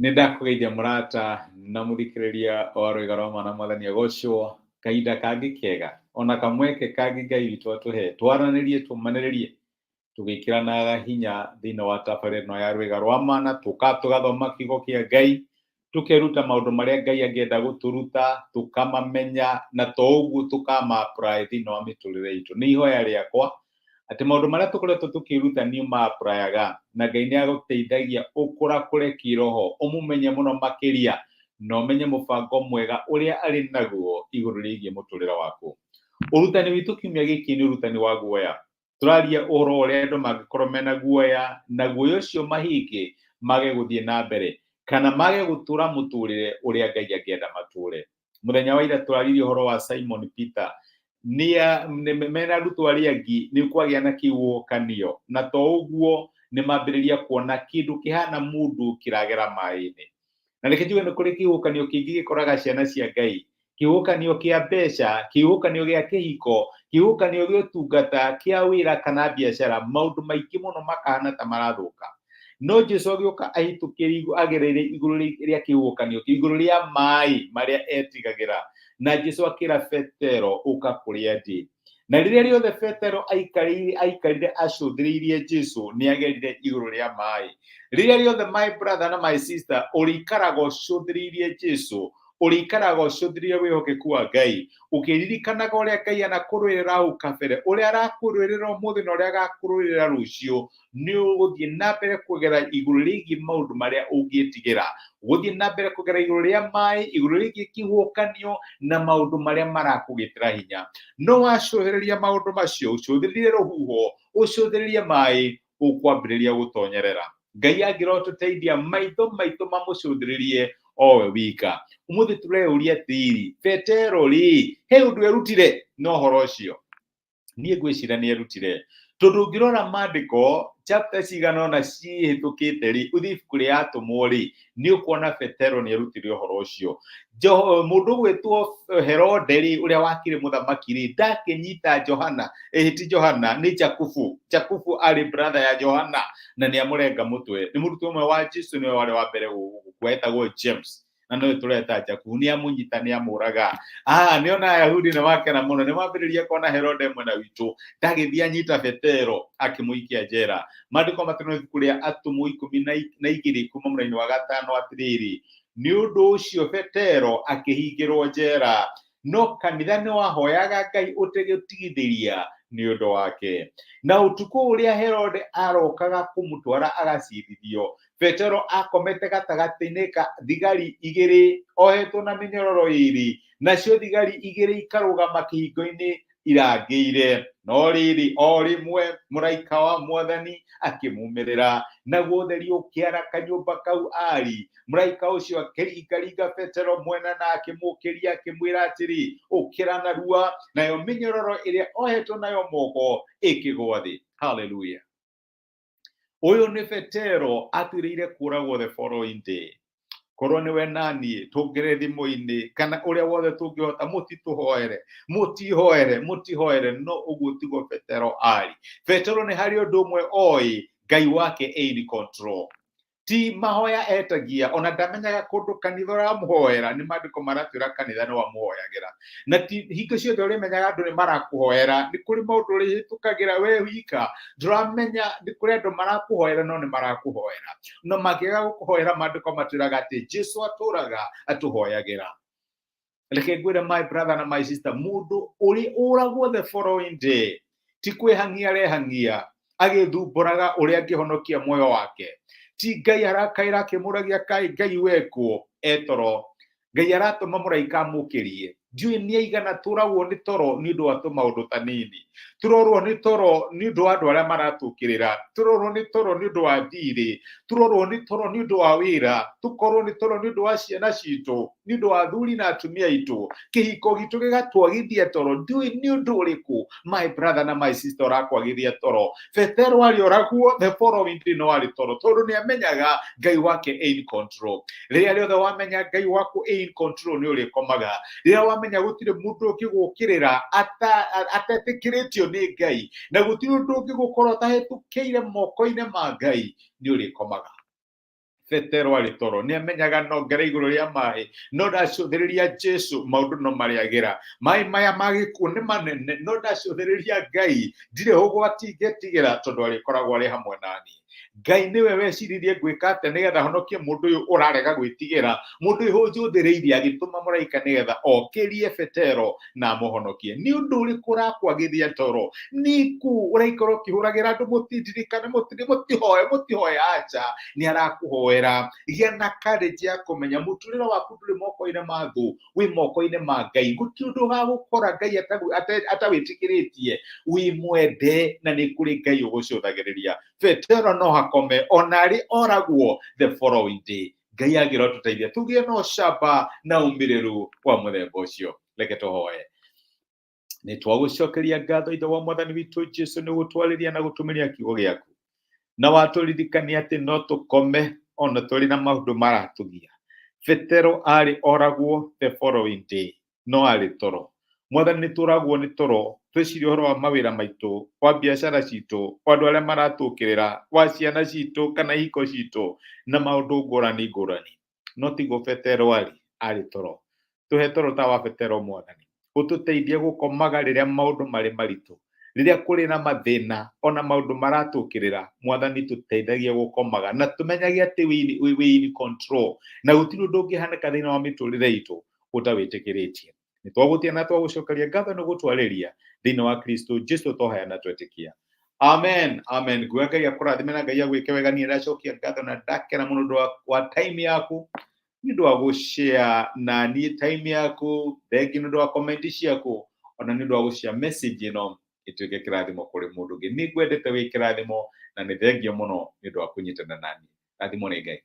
Nindakugeithia murata na muthikiriria wa rwĩga rwa mwana mwathani agocwo kahinda kangi kega ona kamweke kangi Ngai witũ atuhe twaranĩrie tũmanĩrĩrie tũgĩkĩranaga hinya thĩinĩ wa tabarĩra ĩno ya rwĩga rwa mana tũgathoma kiugo kĩa Ngai tũkeruta maũndũ marĩa Ngai angĩenda gũtũruta tũkamamenya na to ũguo tũkama-apply thĩinĩ wa mĩtũrĩre itũ. Nĩ ihoya rĩakwa atĩ maũndũ marĩa tũkoretwo tũkĩruta nĩ ma-applyaga na Ngai nĩ agũteithagia ũkũrakũre kĩroho ũmũmenye mũno makĩria na ũmenye mũbango mwega ũrĩa arĩ naguo igũrũ rĩgiĩ mũtũrĩre waku. Ũrutani witũ kiumia gĩkĩ nĩ ũrutani wa guoya. Tũraria ũhoro ũrĩa andũ mangĩkorwo mena guoya na guoya ũcio mahinge mage gũthiĩ na mbere kana mage gũtũra mũtũrĩre ũrĩa Ngai angĩenda matũre. Mũthenya wa ira tũraririe ũhoro wa Simon Peter mena arutwo arĩa angĩ nĩ kwagĩa na kĩhuhũkanio na to ũguo nĩ mambĩrĩria kuona kĩndũ kĩhana mũndũ kĩragera maĩ-inĩ. Na reke njuge nĩ kũrĩ kĩhuhũkanio kĩngĩ gĩkoraga ciana cia Ngai, kĩhuhũkanio kĩa mbeca, kĩhuhũkanio gĩa kĩhiko, kĩhuhũkanio gĩa ũtungata, kĩa wĩra kana biacara, maũndũ maingĩ mũno makahana ta marathũka. No Jesũ agĩũka ahĩtũkĩre agereire igũrũ rĩa kĩhuhũkanio kĩu, igũrũ rĩa maĩ marĩa etigagĩra, na Jesũ akĩra Petero ũka kũrĩa ndĩ. Na rĩrĩa rĩothe Petero aikarire acũthĩrĩirie Jesũ nĩ agerire igũrũ rĩa maĩ. Rĩrĩa rĩothe my brother na my sister ũrĩikaraga ũcũthĩrĩirie Jesũ, ũrĩikaraga ũcũthĩrĩirie wĩhokeku wa Ngai, ũkĩririkanaga ũrĩa Ngai anakũrũĩrĩra hau kabere, ũrĩa arakũrũĩrĩra ũmũthĩ na ũrĩa agakũrũĩrĩra rũciũ, nĩ ũgũthiĩ na mbere kũgera igũrũ rĩgiĩ maũndũ marĩa ũngĩtigĩra, gũthiĩ na mbere kũgera igũrũ rĩa maĩ, igũrũ rĩgiĩ kĩhuhũkanio na maũndũ marĩa marakũgĩtĩra hinya. No wacũthĩrĩria maũndũ macio, ũcũthĩrĩrie rũhuho, ũcũthĩrĩrie maĩ, ũkwambĩrĩria gũtonyerera. Ngai angĩrotũteithia maitho maitũ mamũcũthĩrĩrie o we wika. Ũmũthĩ tũreyũria atĩrĩrĩ, Petero rĩ, he ũndũ erutire na ũhoro ũcio? Niĩ ngwĩciria nĩ erutire. Tondũ ũngĩrora maandĩko chapter cigana ũna cihĩtũkĩte rĩ, ũthiĩ ibuku rĩa Atũmwo rĩ, nĩ ũkuona Petero nĩ erutire ũhoro ũcio. Mũndũ ũgwĩtwo Herode rĩ, ũrĩa wakĩrĩ mũthamaki rĩ, ndakĩnyita Johana, ti Johana, nĩ Jakubu. Jakubu arĩ brother ya Johana na nĩ amũrenga mũtwe. Nĩ mũrutwo ũmwe wa Jesũ nĩwe warĩ wa mbere gũkua, etagwo James, na nowe tũreta Jakubu. Nĩ amũnyita, nĩ amũraga. Nĩ ona Ayahudi nĩ makena mũno, nĩ mambĩrĩria kuona Herode mwena witũ ndagĩthiĩ anyita Petero akĩmũikia njera. Maandĩko matano ibuku rĩa Atũmwo 12 kuma mũraini wa 5 atĩrĩrĩ, nĩ ũndũ ũcio Petero akĩhingĩrwo njera, no kanitha nĩ wahoyaga Ngai ũtegũtigithĩria nĩ ũndũ wake. Na ũtukũ ũrĩa Herode arokaga kũmũtwara agacirithio, Petero akomete gatagatĩ-inĩ ka thigari igĩrĩ ohetwo na mĩnyororo ĩrĩ, nacio thigari igĩrĩ ikarũgama kĩhingo-inĩ irangĩire. No rĩrĩ, o rĩmwe mũraika wa Mwathani akĩmumĩrĩra, naguo ũtheri ũkĩara kanyũmba kau arĩ. Mũraika ũcio akĩringaringa Petero mwena na akĩmũkĩria akĩmwĩra atĩrĩ, ũkĩra narua, nayo mĩnyororo ĩrĩa ohetwo nayo moko ĩkĩgũa thĩ. Hallelujah. Ũyũ nĩ Petero atuĩrĩire kũragwo the following day. Korwo nĩwe naniĩ tũngĩre thimũ-inĩ kana ũrĩa wothe tũngĩhota, mũtihoere, no ũguo tiguo Petero arĩ. Petero nĩ harĩ ũndũ ũmwe oĩ, Ngai wake in control. Ti mahoya etagia, ona ndamenyaga kũndũ kanitha ũramũhoera, nĩ maandĩko maratwĩra kanitha nĩ wamũhoyagĩra. Na ti hingo ciothe ũrĩmenyaga andũ nĩ marakũhoera, nĩ kũrĩ maũndũ ũrĩhĩtũkagĩra we wika, ndũramenya nĩ kũrĩ andũ marakũhoera no nĩ marakũhoera. No mangĩaga gũkũhoera, maandĩko matwĩraga atĩ Jesũ atũraga atũhoyagĩra. Reke ngwĩre my brother na my sister, mũndũ ũrĩ ũragwo the following day, ti kwĩhang'ia arehang'ia agĩthumbũraga ũrĩa angĩhonokia muoyo wake. Ti Ngai arakaĩra akĩmũragia kaĩ Ngai wekwo etoro. Ngai aratũma mũraika amũkĩrie. Ndiũĩ nĩ aigana tũragwo nĩ toro nĩ ũndũ wa tũmaũndũ tanini. Tũrorwo nĩ toro nĩ ũndũ wa andũ arĩa maratũkĩrĩra. Tũrorwo nĩ toro nĩ ũndũ wa thirĩ. Tũrorwo nĩ toro nĩ ũndũ wa wĩra. Tũkorwo nĩ toro nĩ ũndũ wa ciana citũ, nĩ ũndũ wa athuri na atumia aitũ. Kĩhiko gitũ gĩgatwagithia toro. Ndiũĩ nĩ ũndũ ũrĩkũ my brother na my sister ũrakwagithia toro. Petero arĩ oragwo the following day no arĩ toro, tondũ nĩ amenyaga Ngai wake in control. Rĩrĩa rĩothe wamenya Ngai waku in control nĩ ũrĩkomaga. Rĩrĩa wamenya gũtirĩ mũndũ ũngĩgũkĩrĩra atetĩkĩrĩtio nĩ Ngai, na gũtirĩ ũndũ ũngĩgũkorwo ũtahĩtũkĩire moko-inĩ ma Ngai, nĩ ũrĩkomaga. Petero arĩ toro nĩ amenyaga no ngera igũrũ rĩa maĩ no ndacũthĩrĩria Jesu maũndũ no marĩagĩra maĩ maya ma gĩkuũ nĩ manene no ndacũthĩrĩria Ngai ndirĩ ũgwati ingĩtigĩra tondũ arĩkoragwo arĩ hamwe nani. Ngai niwe weciririe gwĩka atĩ nĩgetha honokie mũndũ ũyũ ũrarega gwĩtigĩra, mũndũ ũyũ ũnjũthĩrĩirie agĩtũma mũraika nĩgetha okĩrie Petero na amũhonokie. Nĩ ũndũ ũrĩkũ ũrakwagithia toro? Niku ũraikora ũkĩhũragĩra andũ mũtindirikane mũtihoe acha nĩ arakũhoera. Gĩa na courage ya kũmenya mũtũrĩre waku ndũrĩ moko-inĩ ma thũ, wĩ moko-inĩ ma Ngai. Gũtirĩ ũndũ ũgagũkora Ngai atawĩtĩkĩrĩtie, wĩmwende na nĩ kũrĩ Ngai ũgũcũthagĩrĩria. Petero no hakome onarĩ oragwo the following day. Ngai agĩra tũteithia tũgĩe na ũcamba na ũmĩrĩru wa mũthemba ũcio. Reke tũhoe. Nĩ twagũcokeria ngatho ithe wa Mwathani witũ Jesu nĩ gũtwarĩria na gũtũmĩria kiugo gĩaku, na watũririkania atĩ no tũkome ona tũrĩ na maũndũ maratũgia. Petero arĩ oragwo the following day, no arĩ toro. Mwathani nĩ tũragwo nĩ toro twĩcirie ũhoro wa mawĩra maitũ, wa biacara citũ, wa andũ arĩa maratũkĩrĩra, wa ciana citũ kana ihiko citũ na maũndũ ngũrani ngũrani. No tiguo Petero arĩ toro. Tũhe toro ta wa Petero Mwathani, ũtũteithie gũkomaga rĩrĩa maũndũ marĩ maritũ, rĩrĩa kũrĩ na mathĩna ona maũndũ maratũkĩrĩra. Mwathani tũteithagie gũkomaga na tũmenyage atĩ wĩ in control na gũtirĩ ũndũ ũngĩhanĩka thĩinĩ wa mĩtũrĩre itũ ũtawĩtĩkĩrĩtie. Nĩ twagũtia na twagũcokeria ngatho nĩ gũtwarĩria thĩinĩ wa Kristo Jesu tũhoya na twetĩkia. Amen, amen. Nguga Ngai akũrathime na Ngai agwĩke wega. Niĩ ndacokia ngatho na ndakena mũno ũndũ wa time yaku, nĩ ũndũ wa gũshare na niĩ time yaku, thengi nĩ ũndũ wa comment ciaku, ona nĩ ũndũ wa gũshare message ĩno ĩtuĩke kĩrathimo kũrĩ mũndũ ũngĩ. Nĩ ngwendete wĩ kĩrathimo na nĩ thengio mũno nĩ ũndũ wa kũnyitana nani. Rathimo nĩ Ngai.